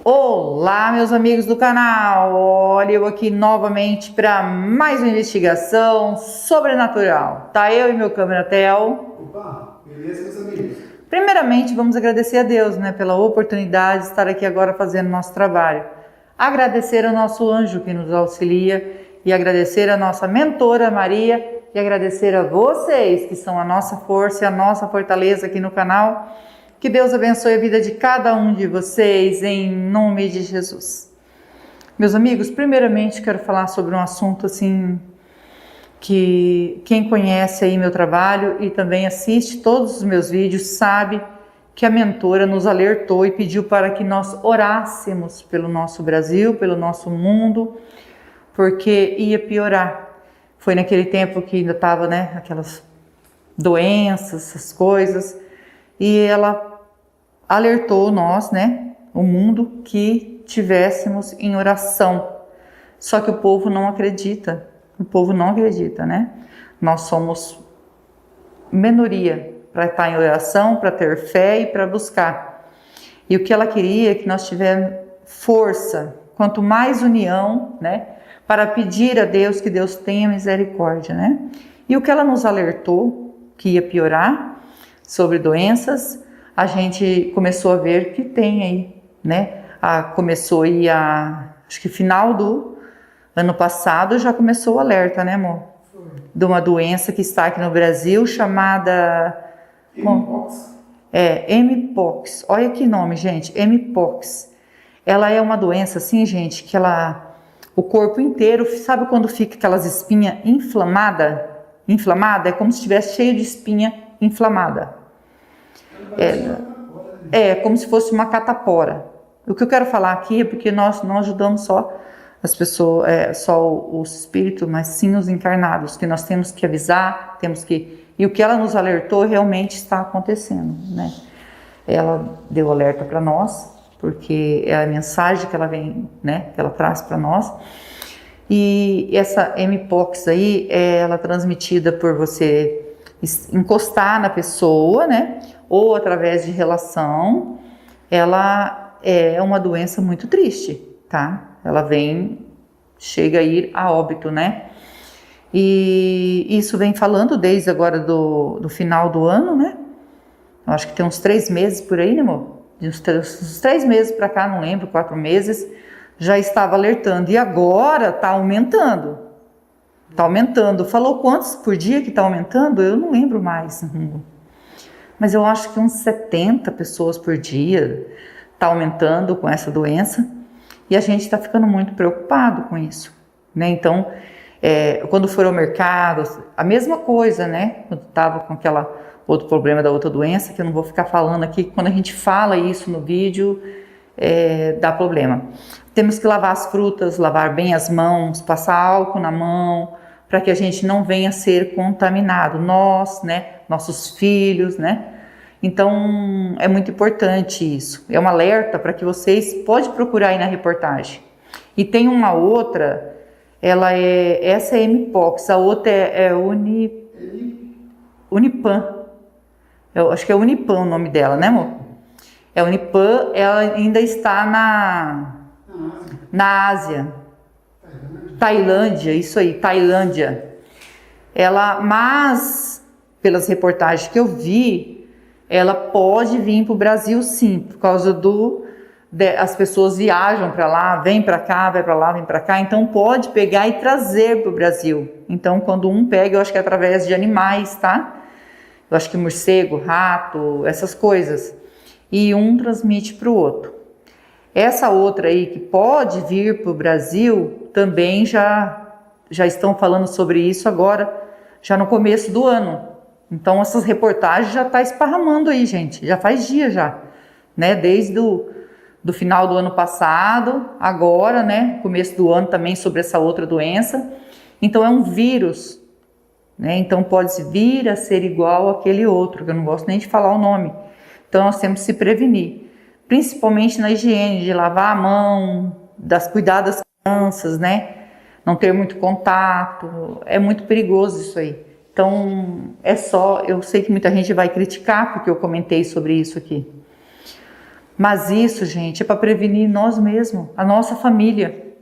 Olá, meus amigos do canal, olha eu aqui novamente para mais uma investigação sobrenatural. Tá eu e meu câmera Theo. Opa, beleza, meus amigos? Primeiramente, vamos agradecer a Deus, pela oportunidade de estar aqui agora fazendo nosso trabalho. Agradecer ao nosso anjo que nos auxilia e agradecer a nossa mentora Maria e agradecer a vocês que são a nossa força e a nossa fortaleza aqui no canal. Que Deus abençoe a vida de cada um de vocês, em nome de Jesus. Meus amigos, primeiramente quero falar sobre um assunto assim, que quem conhece aí meu trabalho e também assiste todos os meus vídeos, sabe que a mentora nos alertou e pediu para que nós orássemos pelo nosso Brasil, pelo nosso mundo, porque ia piorar. Foi naquele tempo que ainda estava, aquelas doenças, essas coisas, e ela alertou nós, o mundo, que tivéssemos em oração. Só que o povo não acredita. O povo não acredita, Nós somos minoria para estar em oração, para ter fé e para buscar. E o que ela queria é que nós tivéssemos força, quanto mais união, para pedir a Deus que Deus tenha misericórdia, E o que ela nos alertou, que ia piorar, sobre doenças, a gente começou a ver que tem aí, começou aí acho que final do ano passado já começou o alerta, amor? Foi. De uma doença que está aqui no Brasil chamada... Mpox? Mpox. Olha que nome, gente, Mpox. Ela é uma doença assim, gente, que o corpo inteiro, sabe quando fica aquelas espinhas inflamada? É como se estivesse cheio de espinha inflamada. É como se fosse uma catapora. O que eu quero falar aqui é porque nós não ajudamos só as pessoas, só os espíritos, mas sim os encarnados, que nós temos que avisar, e o que ela nos alertou realmente está acontecendo, Ela deu alerta para nós, porque é a mensagem que ela vem, que ela traz para nós. E essa Mpox aí, ela é transmitida por você encostar na pessoa, ou através de relação. Ela é uma doença muito triste, tá? Ela chega a ir a óbito, E isso vem falando desde agora do final do ano, Eu acho que tem uns 3 meses por aí, amor? De uns 3 meses para cá, não lembro, 4 meses, já estava alertando. E agora tá aumentando. Tá aumentando. Falou quantos por dia que tá aumentando? Eu não lembro mais. Mas eu acho que uns 70 pessoas por dia está aumentando com essa doença, e a gente está ficando muito preocupado com isso, Então, quando for ao mercado, a mesma coisa, Quando estava com aquela outro problema da outra doença, que eu não vou ficar falando aqui, quando a gente fala isso no vídeo, dá problema. Temos que lavar as frutas, lavar bem as mãos, passar álcool na mão, para que a gente não venha a ser contaminado, nós, nossos filhos, Então, é muito importante isso. É um alerta para que vocês podem procurar aí na reportagem. E tem uma outra, essa é Mpox, a outra é Unipan. Eu acho que é Unipan o nome dela, amor? É Unipan, ela ainda está na Ásia. Tailândia, isso aí, Tailândia. Mas, pelas reportagens que eu vi, ela pode vir para o Brasil sim, por causa as pessoas viajam para lá, vem para cá, vai para lá, vem para cá, então pode pegar e trazer para o Brasil. Então quando um pega, eu acho que é através de animais, tá? Eu acho que morcego, rato, essas coisas. E um transmite para o outro. Essa outra aí que pode vir para o Brasil, também já estão falando sobre isso agora, já no começo do ano. Então essas reportagens já estão esparramando aí, gente, já faz dia já, Desde do final do ano passado, agora, começo do ano também sobre essa outra doença. Então é um vírus, Então pode vir a ser igual àquele outro, que eu não gosto nem de falar o nome. Então nós temos que se prevenir, principalmente na higiene, de lavar a mão, cuidar das crianças, Não ter muito contato, é muito perigoso isso aí. Então, eu sei que muita gente vai criticar porque eu comentei sobre isso aqui. Mas isso, gente, é para prevenir nós mesmos, a nossa família.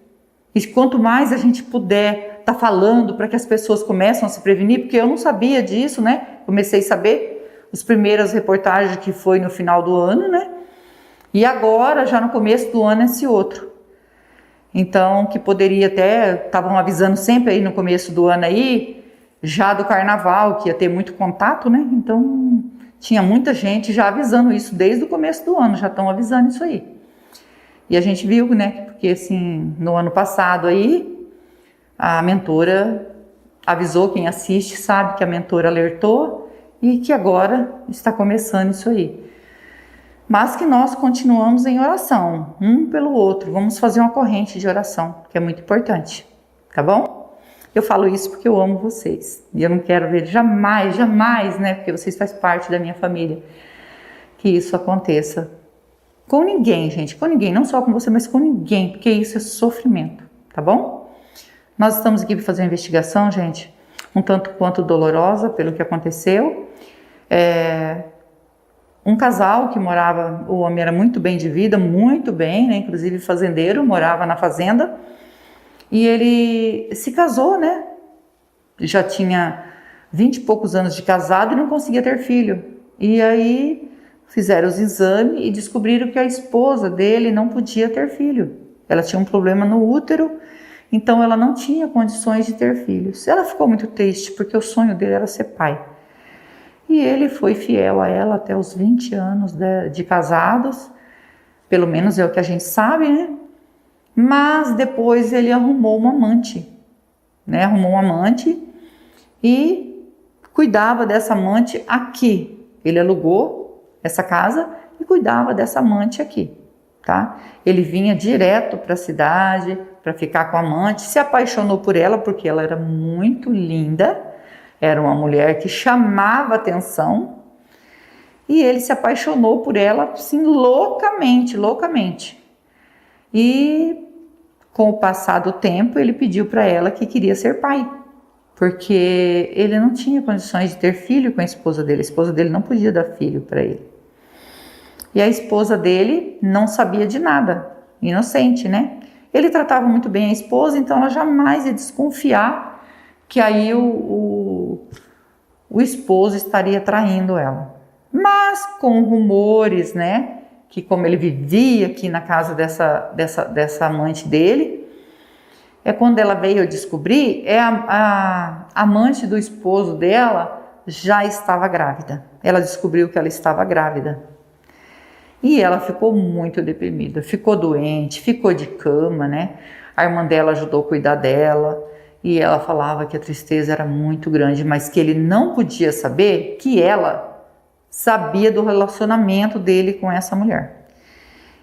E quanto mais a gente puder estar falando para que as pessoas comecem a se prevenir, porque eu não sabia disso, né? Comecei a saber as primeiras reportagens que foi no final do ano, né? E agora, já no começo do ano, esse outro. Então, que poderia até, estavam avisando sempre aí no começo do ano aí, já do carnaval, que ia ter muito contato, né? Então, tinha muita gente já avisando isso desde o começo do ano, já estão avisando isso aí. E a gente viu, né? Porque assim, no ano passado aí, a mentora avisou, quem assiste sabe que a mentora alertou e que agora está começando isso aí. Mas que nós continuamos em oração, um pelo outro. Vamos fazer uma corrente de oração, que é muito importante, tá bom? Eu falo isso porque eu amo vocês. E eu não quero ver jamais, jamais, né? Porque vocês fazem parte da minha família, que isso aconteça. Com ninguém, gente, com ninguém. Não só com você, mas com ninguém. Porque isso é sofrimento, tá bom? Nós estamos aqui para fazer uma investigação, gente, um tanto quanto dolorosa pelo que aconteceu. Um casal que morava, o homem era muito bem de vida, muito bem, né? Inclusive fazendeiro, morava na fazenda. E ele se casou, né? Já tinha 20 e poucos anos de casado e não conseguia ter filho. E aí fizeram os exames e descobriram que a esposa dele não podia ter filho. Ela tinha um problema no útero, então ela não tinha condições de ter filhos. Ela ficou muito triste porque o sonho dele era ser pai. E ele foi fiel a ela até os 20 anos de casados, pelo menos é o que a gente sabe, né? Mas depois ele arrumou uma amante, né? Arrumou uma amante e cuidava dessa amante aqui. Ele alugou essa casa e cuidava dessa amante aqui, tá? Ele vinha direto para a cidade para ficar com a amante, se apaixonou por ela porque ela era muito linda. Era uma mulher que chamava atenção e ele se apaixonou por ela, assim, loucamente, loucamente. E com o passar do tempo, ele pediu para ela que queria ser pai, porque ele não tinha condições de ter filho com a esposa dele. A esposa dele não podia dar filho para ele. E a esposa dele não sabia de nada, inocente, né? Ele tratava muito bem a esposa, então ela jamais ia desconfiar que aí o esposo estaria traindo ela. Mas com rumores, né, que como ele vivia aqui na casa dessa amante dele, quando ela veio descobrir, a amante do esposo dela já estava grávida. Ela descobriu que ela estava grávida. E ela ficou muito deprimida, ficou doente, ficou de cama, né? A irmã dela ajudou a cuidar dela. E ela falava que a tristeza era muito grande, mas que ele não podia saber que ela sabia do relacionamento dele com essa mulher.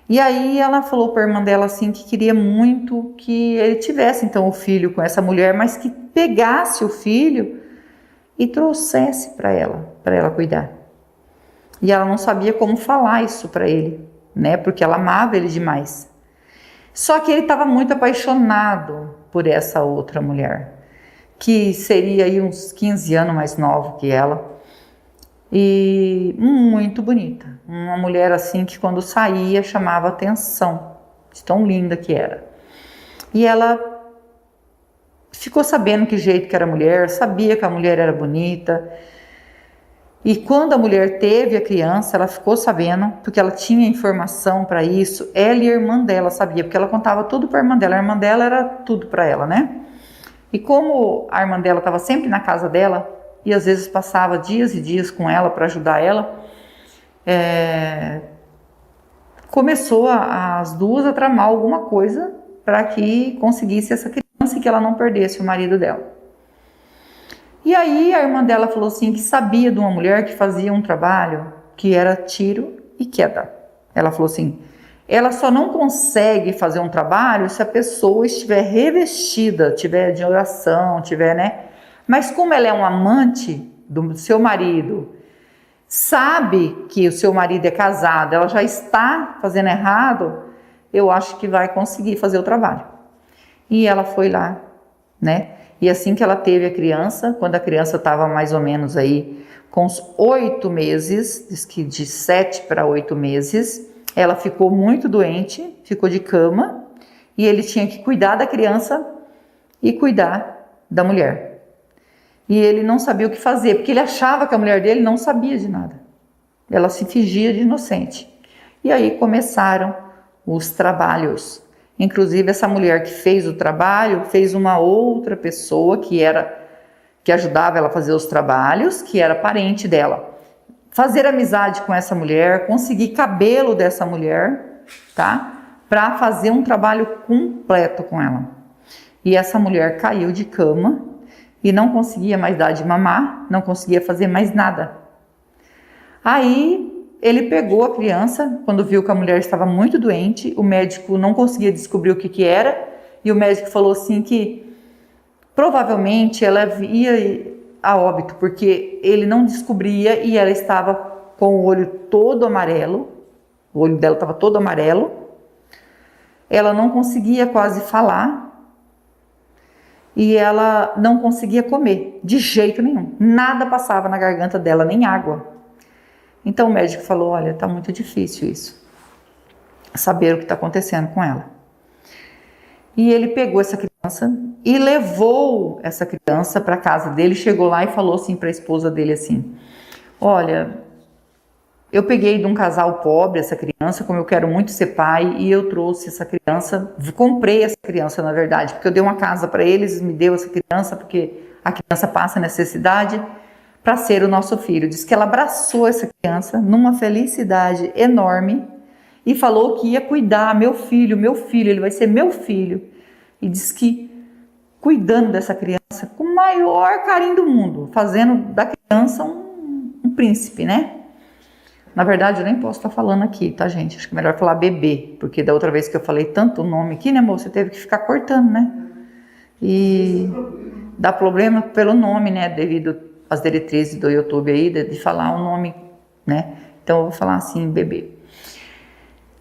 E aí ela falou para a irmã dela assim que queria muito que ele tivesse então o filho com essa mulher, mas que pegasse o filho e trouxesse para ela cuidar. E ela não sabia como falar isso para ele, né? Porque ela amava ele demais. Só que ele estava muito apaixonado por essa outra mulher, que seria aí uns 15 anos mais nova que ela, e muito bonita, uma mulher assim que quando saía chamava atenção, de tão linda que era. E ela ficou sabendo que jeito que era a mulher, sabia que a mulher era bonita, e quando a mulher teve a criança, ela ficou sabendo, porque ela tinha informação para isso, ela e a irmã dela sabia, porque ela contava tudo para a irmã dela era tudo para ela, né? E como a irmã dela estava sempre na casa dela, e às vezes passava dias e dias com ela para ajudar ela, começou as duas a tramar alguma coisa para que conseguisse essa criança e que ela não perdesse o marido dela. E aí a irmã dela falou assim que sabia de uma mulher que fazia um trabalho que era tiro e queda. Ela falou assim, ela só não consegue fazer um trabalho se a pessoa estiver revestida, tiver de oração, tiver, né? Mas como ela é um amante do seu marido, sabe que o seu marido é casado, ela já está fazendo errado, eu acho que vai conseguir fazer o trabalho. E ela foi lá, né? E assim que ela teve a criança, quando a criança estava mais ou menos aí com uns 8 meses, diz que de 7 para 8 meses, Ela ficou muito doente, ficou de cama, e ele tinha que cuidar da criança e cuidar da mulher. E ele não sabia o que fazer, porque ele achava que a mulher dele não sabia de nada. Ela se fingia de inocente. E aí começaram os trabalhos. Inclusive essa mulher que fez o trabalho, fez uma outra pessoa que ajudava ela a fazer os trabalhos, que era parente dela. Fazer amizade com essa mulher, conseguir cabelo dessa mulher, tá? Para fazer um trabalho completo com ela. E essa mulher caiu de cama e não conseguia mais dar de mamar, não conseguia fazer mais nada. Aí ele pegou a criança, quando viu que a mulher estava muito doente, o médico não conseguia descobrir o que era, e o médico falou assim que provavelmente ela ia a óbito, porque ele não descobria e ela estava com o olho todo amarelo, o olho dela estava todo amarelo, ela não conseguia quase falar e ela não conseguia comer, de jeito nenhum, nada passava na garganta dela, nem água. Então o médico falou, olha, está muito difícil isso, saber o que está acontecendo com ela. E ele pegou essa criança e levou essa criança para a casa dele, chegou lá e falou assim para a esposa dele assim, olha, eu peguei de um casal pobre essa criança, como eu quero muito ser pai, e eu trouxe essa criança, comprei essa criança na verdade, porque eu dei uma casa para eles, me deu essa criança, porque a criança passa necessidade, para ser o nosso filho. Diz que ela abraçou essa criança numa felicidade enorme, e falou que ia cuidar, meu filho, ele vai ser meu filho. E diz que cuidando dessa criança com o maior carinho do mundo, fazendo da criança um príncipe, né? Na verdade, eu nem posso estar falando aqui, tá, gente? Acho que é melhor falar bebê, porque da outra vez que eu falei tanto nome aqui, né, amor? Você teve que ficar cortando, né? E dá problema pelo nome, né? Devido às diretrizes do YouTube aí, de falar o nome, né? Então eu vou falar assim, bebê.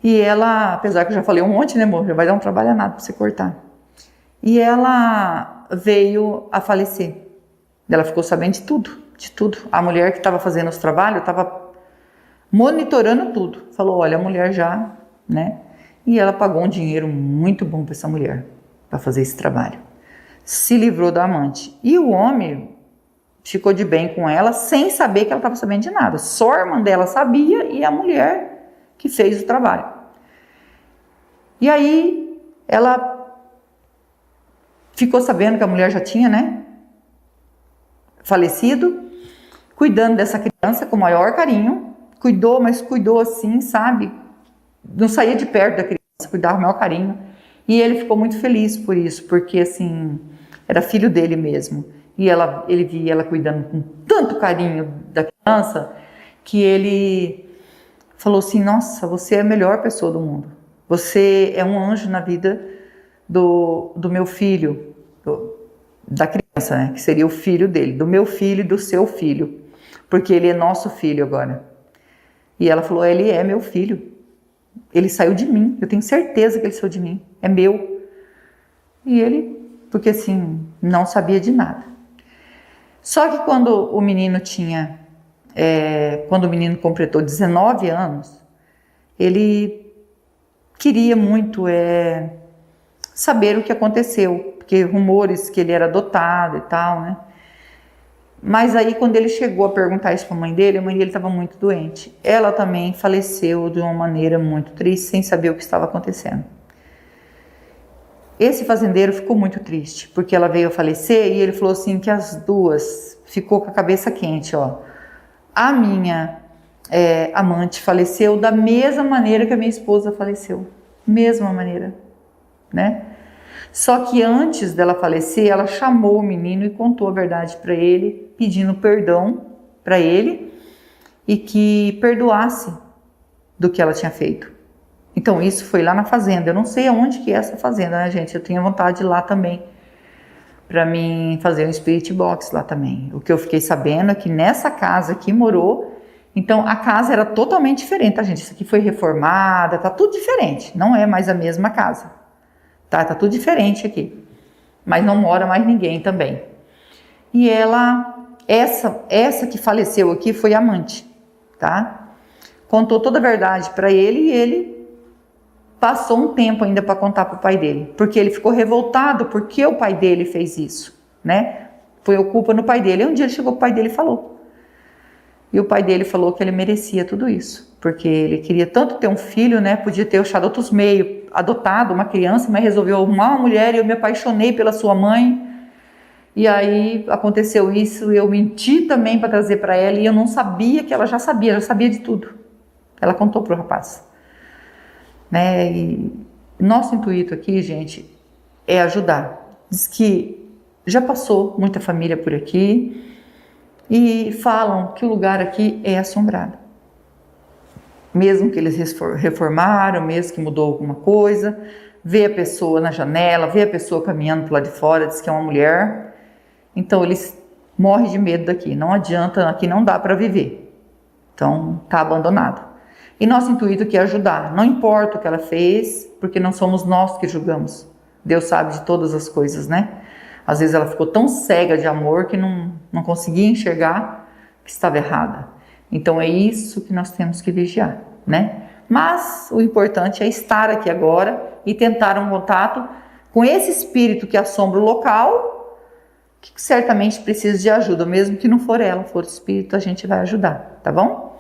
E ela, apesar que eu já falei um monte, né, amor? Já vai dar um trabalho danado pra você cortar. E ela veio a falecer. Ela ficou sabendo de tudo, de tudo. A mulher que estava fazendo os trabalhos estava monitorando tudo. Falou, olha, a mulher já, né? E ela pagou um dinheiro muito bom para essa mulher, para fazer esse trabalho. Se livrou da amante. E o homem ficou de bem com ela, sem saber que ela estava sabendo de nada. Só a irmã dela sabia e a mulher que fez o trabalho. E aí, ela ficou sabendo que a mulher já tinha, né, falecido, cuidando dessa criança com o maior carinho, cuidou, mas cuidou assim, sabe, não saía de perto da criança, cuidava com o maior carinho, e ele ficou muito feliz por isso, porque assim, era filho dele mesmo, e ele via ela cuidando com tanto carinho da criança, que ele falou assim, nossa, você é a melhor pessoa do mundo, você é um anjo na vida do meu filho, da criança, né? Que seria o filho dele, do meu filho e do seu filho, porque ele é nosso filho agora. E ela falou, ele é meu filho, ele saiu de mim, eu tenho certeza que ele saiu de mim, é meu. E ele, porque assim, não sabia de nada. Só que quando o menino completou 19 anos, ele queria muito saber o que aconteceu, porque rumores que ele era adotado e tal, né? Mas aí quando ele chegou a perguntar isso para a mãe dele estava muito doente. Ela também faleceu de uma maneira muito triste, sem saber o que estava acontecendo. Esse fazendeiro ficou muito triste, porque ela veio a falecer e ele falou assim que as duas ficou com a cabeça quente, ó. A minha amante faleceu da mesma maneira que a minha esposa faleceu. Mesma maneira, né? Só que antes dela falecer, ela chamou o menino e contou a verdade para ele, pedindo perdão para ele e que perdoasse do que ela tinha feito. Então isso foi lá na fazenda. Eu não sei aonde que é essa fazenda, né, gente? Eu tinha vontade de ir lá também, para mim fazer um spirit box lá também. O que eu fiquei sabendo é que nessa casa que morou, então a casa era totalmente diferente, tá, gente? Isso aqui foi reformada, tá tudo diferente, não é mais a mesma casa, tá tudo diferente aqui, mas não mora mais ninguém também. E essa que faleceu aqui foi amante, tá? contou toda a verdade para ele e ele passou um tempo ainda para contar para o pai dele, porque ele ficou revoltado porque o pai dele fez isso, né? Foi a culpa no pai dele. E um dia ele chegou para o pai dele e falou. E o pai dele falou que ele merecia tudo isso, porque ele queria tanto ter um filho, né? Podia ter achado outros meios, adotado uma criança, mas resolveu arrumar uma mulher e eu me apaixonei pela sua mãe. E aí aconteceu isso, eu menti também para trazer para ela e eu não sabia que ela já sabia de tudo. Ela contou para o rapaz. Né? E nosso intuito aqui, gente, é ajudar. Diz que já passou muita família por aqui e falam que o lugar aqui é assombrado. Mesmo que eles reformaram, mesmo que mudou alguma coisa, vê a pessoa na janela, vê a pessoa caminhando para lá de fora, diz que é uma mulher. Então eles morrem de medo daqui, não adianta, aqui não dá para viver. Então está abandonado. E nosso intuito aqui é ajudar, não importa o que ela fez, porque não somos nós que julgamos. Deus sabe de todas as coisas, né? Às vezes ela ficou tão cega de amor que não conseguia enxergar que estava errada. Então é isso que nós temos que vigiar, né? Mas o importante é estar aqui agora e tentar um contato com esse espírito que assombra o local, que certamente precisa de ajuda, mesmo que não for ela, for o espírito, a gente vai ajudar, tá bom?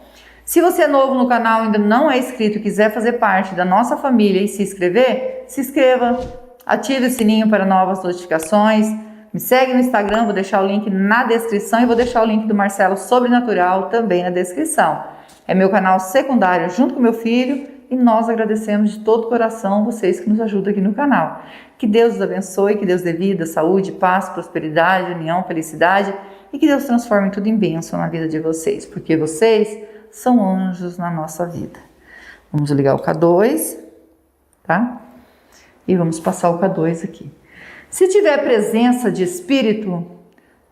Se você é novo no canal, ainda não é inscrito e quiser fazer parte da nossa família e se inscrever, se inscreva, ative o sininho para novas notificações, me segue no Instagram, vou deixar o link na descrição e vou deixar o link do Marcelo Sobrenatural também na descrição. É meu canal secundário junto com meu filho e nós agradecemos de todo o coração vocês que nos ajudam aqui no canal. Que Deus os abençoe, que Deus dê vida, saúde, paz, prosperidade, união, felicidade e que Deus transforme tudo em bênção na vida de vocês, porque vocês são anjos na nossa vida. Vamos ligar o K2, tá? E vamos passar o K2 aqui. Se tiver presença de espírito,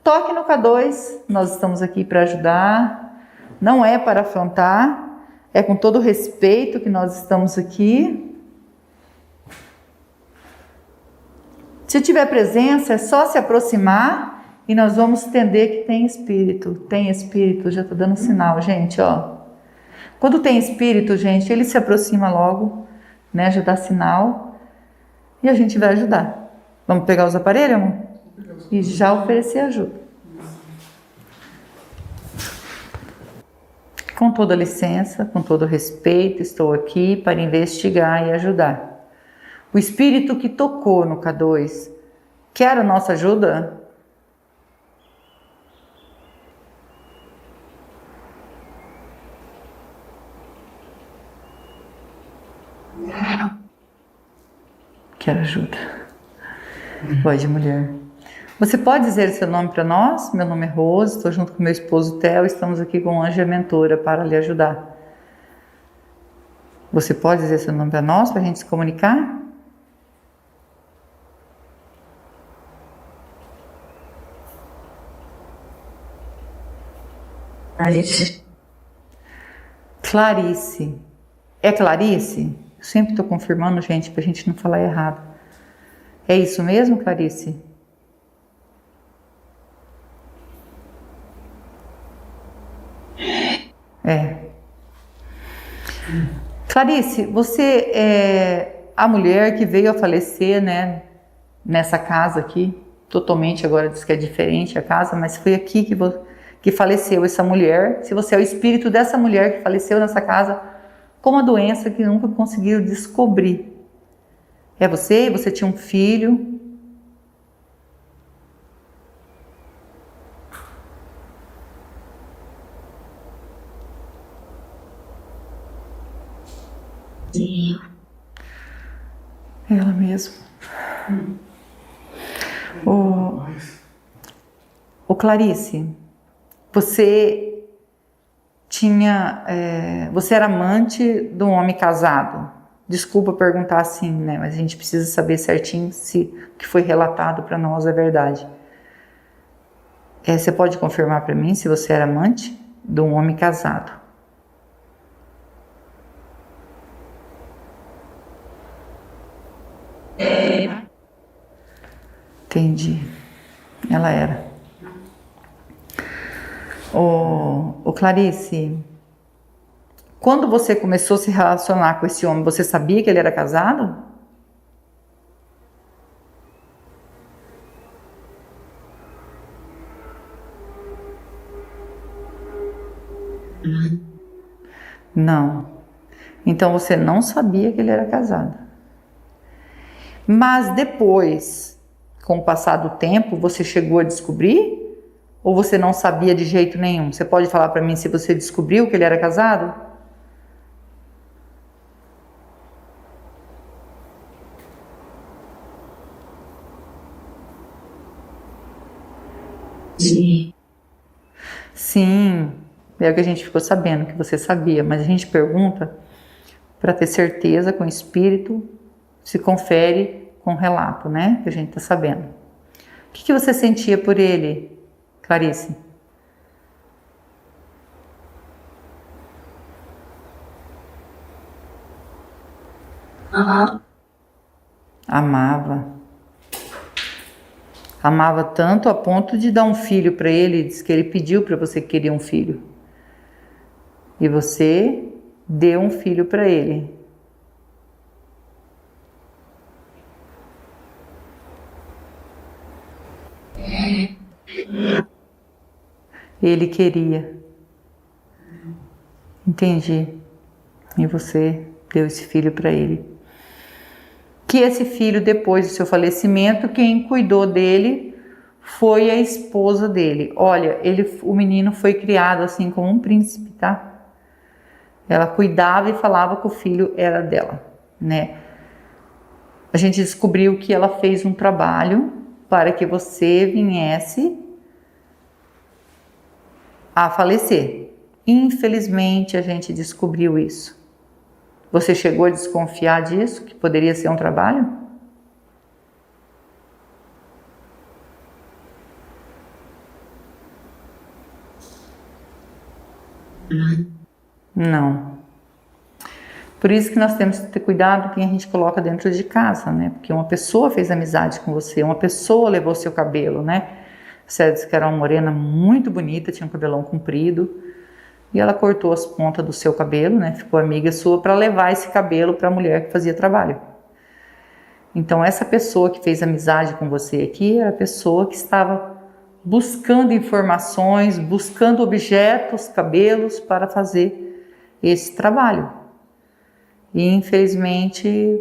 toque no K2, nós estamos aqui para ajudar, não é para afrontar, é com todo respeito que nós estamos aqui. Se tiver presença, é só se aproximar e nós vamos entender que tem espírito, já está dando sinal, gente, ó. Quando tem espírito, gente, ele se aproxima logo, né, já dá sinal e a gente vai ajudar. Vamos pegar os aparelhos, amor? E já oferecer ajuda. Com toda licença, com todo respeito, estou aqui para investigar e ajudar. O espírito que tocou no K2, quer a nossa ajuda? Quer ajuda. Voz de mulher. Você pode dizer seu nome para nós? Meu nome é Rose, estou junto com meu esposo Theo, estamos aqui com o Anjo e a Mentora para lhe ajudar. Você pode dizer seu nome para nós, para a gente se comunicar? Clarice. Clarice. É Clarice? Eu sempre estou confirmando, gente, para a gente não falar errado. É isso mesmo, Clarice? É. Clarice, você é a mulher que veio a falecer, né, nessa casa aqui, totalmente, agora diz que é diferente a casa, mas foi aqui que faleceu essa mulher. Se você é o espírito dessa mulher que faleceu nessa casa com uma doença que nunca conseguiu descobrir. É você? Você tinha um filho? Sim. Ela mesma. Ô Clarice, você você era amante de um homem casado? Desculpa perguntar assim, né? Mas a gente precisa saber certinho se o que foi relatado para nós é verdade. Você pode confirmar para mim se você era amante de um homem casado? Entendi. Ela era. Ô Clarice, Quando você começou a se relacionar com esse homem, você sabia que ele era casado? Não. Então você não sabia que ele era casado. Mas depois, com o passar do tempo, você chegou a descobrir? Ou você não sabia de jeito nenhum? Você pode falar para mim se você descobriu que ele era casado? Sim. Sim, é o que a gente ficou sabendo, que você sabia, mas a gente pergunta para ter certeza com o espírito, se confere com o relato, né? Que a gente está sabendo. O que você sentia por ele, Clarice? Amava. Amava tanto a ponto de dar um filho para ele, diz que ele pediu para você que queria um filho. E você deu um filho para ele. Ele queria. Entendi. E você deu esse filho para ele. Que esse filho, depois do seu falecimento, quem cuidou dele foi a esposa dele. Olha, o menino foi criado assim como um príncipe, tá? Ela cuidava e falava que o filho era dela, né? A gente descobriu que ela fez um trabalho para que você viesse a falecer. Infelizmente, a gente descobriu isso. Você chegou a desconfiar disso, que poderia ser um trabalho? Não. Por isso que nós temos que ter cuidado com quem a gente coloca dentro de casa, né? Porque uma pessoa fez amizade com você, uma pessoa levou seu cabelo, né? Você disse que era uma morena muito bonita, tinha um cabelão comprido, e ela cortou as pontas do seu cabelo, né? Ficou amiga sua para levar esse cabelo para a mulher que fazia trabalho. Então essa pessoa que fez amizade com você aqui era a pessoa que estava buscando informações, buscando objetos, cabelos para fazer esse trabalho. E infelizmente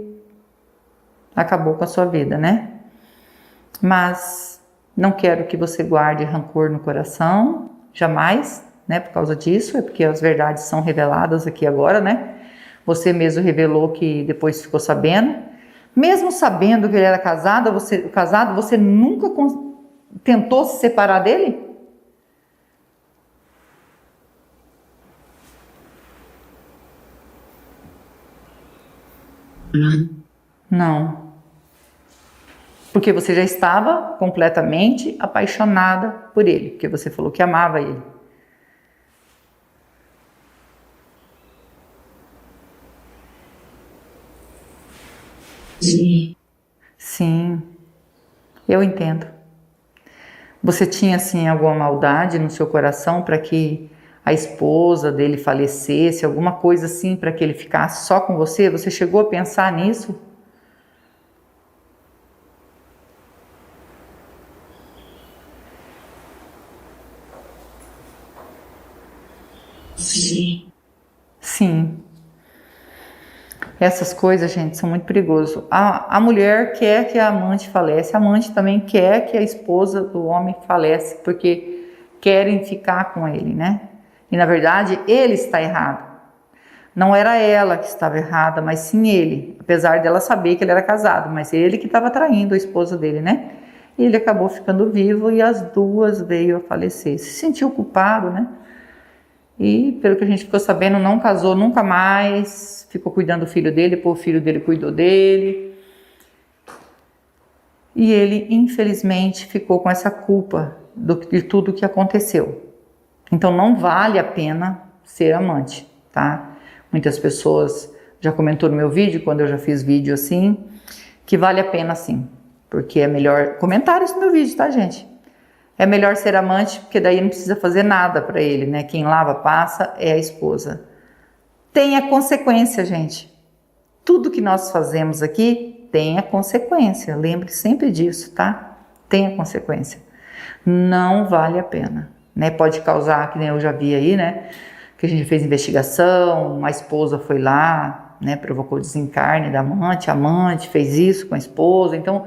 acabou com a sua vida, né? Mas não quero que você guarde rancor no coração, jamais, né? Por causa disso, é porque as verdades são reveladas aqui agora, né? Você mesmo revelou que depois ficou sabendo. Mesmo sabendo que ele era casado, você nunca tentou se separar dele? Não. Porque você já estava completamente apaixonada por ele, porque você falou que amava ele. Sim. Sim, eu entendo. Você tinha, assim, alguma maldade no seu coração para que a esposa dele falecesse, alguma coisa assim, para que ele ficasse só com você? Você chegou a pensar nisso? Sim. Sim. Essas coisas, gente, são muito perigosas. A mulher quer que a amante falece, a amante também quer que a esposa do homem falece, porque querem ficar com ele, né? E na verdade, ele está errado. Não era ela que estava errada, mas sim ele. Apesar dela saber que ele era casado, mas ele que estava traindo a esposa dele, né? E ele acabou ficando vivo e as duas veio a falecer. Se sentiu culpado, né? E, pelo que a gente ficou sabendo, não casou nunca mais, ficou cuidando do filho dele, depois o filho dele cuidou dele. E ele, infelizmente, ficou com essa culpa de tudo que aconteceu. Então, não vale a pena ser amante, tá? Muitas pessoas já comentou no meu vídeo, quando eu já fiz vídeo assim, que vale a pena sim, porque é melhor... Comentários no meu vídeo, tá, gente? É melhor ser amante, porque daí não precisa fazer nada para ele, né? Quem lava, passa, é a esposa. tem a consequência, gente. Tudo que nós fazemos aqui tem a consequência. Lembre sempre disso, tá? Tem a consequência. Não vale a pena, né? Pode causar, que nem eu já vi aí, né? Que a gente fez investigação, a esposa foi lá, né? Provocou o desencarne da amante, a amante fez isso com a esposa. Então,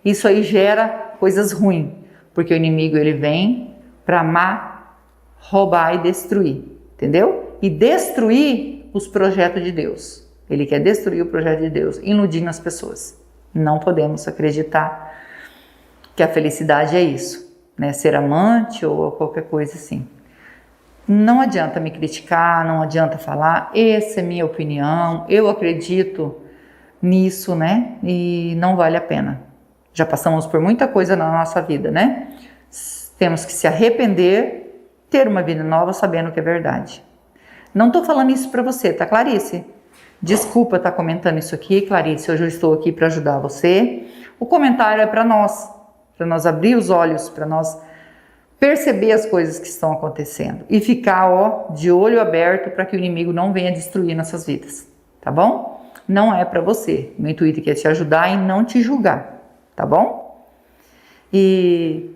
isso aí gera coisas ruins, porque o inimigo ele vem para amar, roubar e destruir, entendeu? E destruir os projetos de Deus. Ele quer destruir o projeto de Deus, iludindo as pessoas. Não podemos acreditar que a felicidade é isso, né? Ser amante ou qualquer coisa assim. Não adianta me criticar, não adianta falar, essa é minha opinião, eu acredito nisso, né? E não vale a pena. Já passamos por muita coisa na nossa vida, né? Temos que se arrepender, ter uma vida nova sabendo que é verdade. Não tô falando isso para você, tá, Clarice? Desculpa estar comentando isso aqui, Clarice, hoje eu estou aqui para ajudar você. O comentário é para nós abrir os olhos, para nós perceber as coisas que estão acontecendo e ficar, ó, de olho aberto para que o inimigo não venha destruir nossas vidas, tá bom? Não é para você. Meu intuito aqui é te ajudar e não te julgar, tá bom? E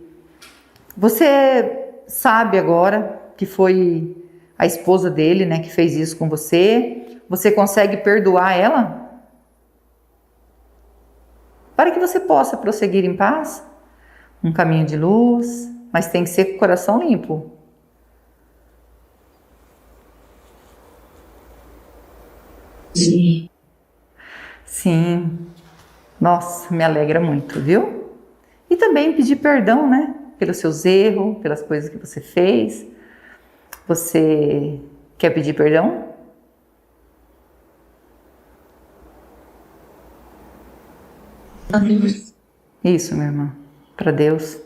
você sabe agora que foi a esposa dele, né, que fez isso com você. Você consegue perdoar ela? Para que você possa prosseguir em paz, um caminho de luz, mas tem que ser com o coração limpo. Sim. Sim. Nossa, me alegra muito, viu? E também pedir perdão, né? Pelos seus erros, pelas coisas que você fez. Você quer pedir perdão? Isso, minha irmã. Para Deus.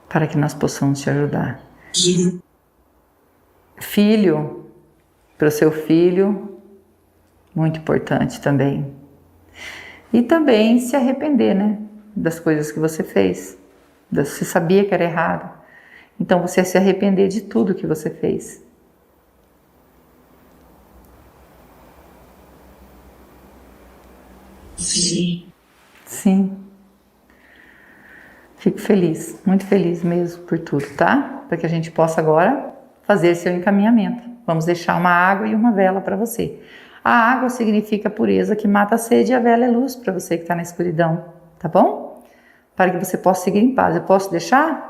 Para que nós possamos te ajudar. Filho, para o seu filho, muito importante também. E também se arrepender, né? Das coisas que você fez. Você sabia que era errado. Então você se arrepender de tudo que você fez. Sim. Sim. Fico feliz, muito feliz mesmo por tudo, tá? Para que a gente possa agora fazer seu encaminhamento. Vamos deixar uma água e uma vela para você. A água significa pureza que mata a sede e a vela é luz para você que está na escuridão, tá bom? Para que você possa seguir em paz. Eu posso deixar?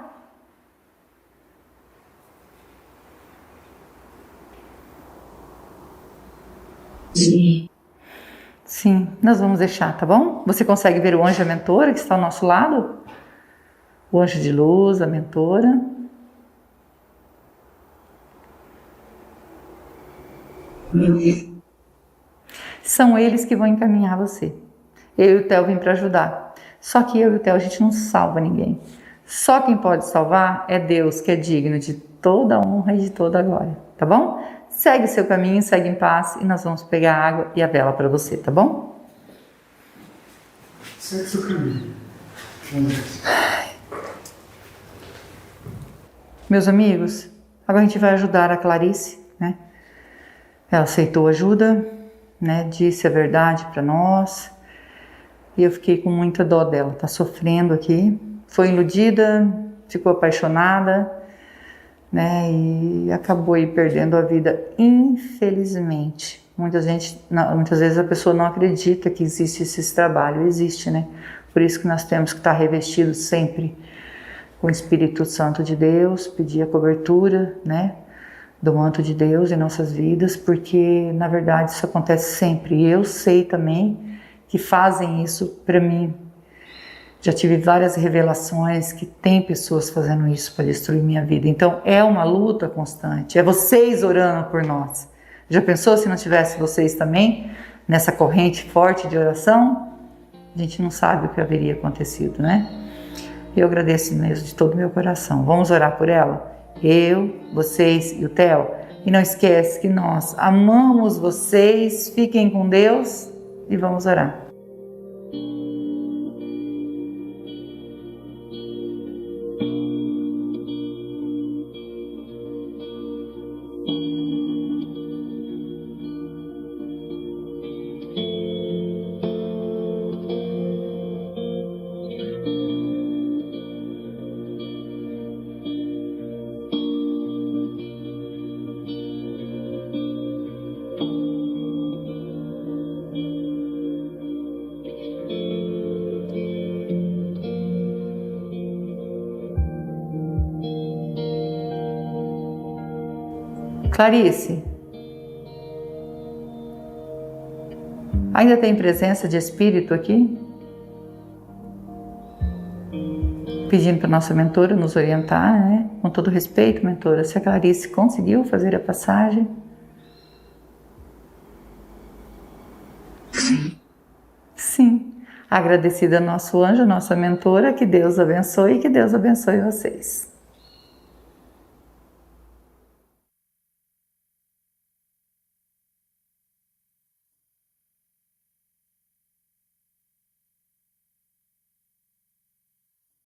Sim. Sim, nós vamos deixar, tá bom? Você consegue ver o anjo e a mentora que está ao nosso lado? O anjo de luz, a mentora. São eles que vão encaminhar você. Eu e o Theo vim para ajudar. Só que eu e o Theo a gente não salva ninguém. Só quem pode salvar é Deus, que é digno de toda a honra e de toda a glória, tá bom? Segue seu caminho, segue em paz e nós vamos pegar a água e a vela para você, tá bom? Segue seu caminho. Meus amigos, agora a gente vai ajudar a Clarice, né? Ela aceitou ajuda, né? Disse a verdade para nós. E eu fiquei com muita dó dela, tá sofrendo aqui. Foi iludida, ficou apaixonada, né? E acabou aí perdendo a vida, infelizmente. Muitas vezes a pessoa não acredita que existe esse trabalho, existe, né? Por isso que nós temos que estar revestidos sempre com o Espírito Santo de Deus, pedir a cobertura, né? Do manto de Deus em nossas vidas, porque na verdade isso acontece sempre. E eu sei também que fazem isso para mim. Já tive várias revelações que tem pessoas fazendo isso para destruir minha vida. Então é uma luta constante. É vocês orando por nós. Já pensou se não tivesse vocês também nessa corrente forte de oração? A gente não sabe o que haveria acontecido, né? Eu agradeço mesmo de todo o meu coração. Vamos orar por ela? Eu, vocês e o Theo. E não esquece que nós amamos vocês. Fiquem com Deus e vamos orar. Clarice, ainda tem presença de espírito aqui? Pedindo para nossa mentora nos orientar, né? Com todo respeito, mentora, se a Clarice conseguiu fazer a passagem? Sim. Sim. Agradecida ao nosso anjo, nossa mentora, que Deus abençoe e que Deus abençoe vocês.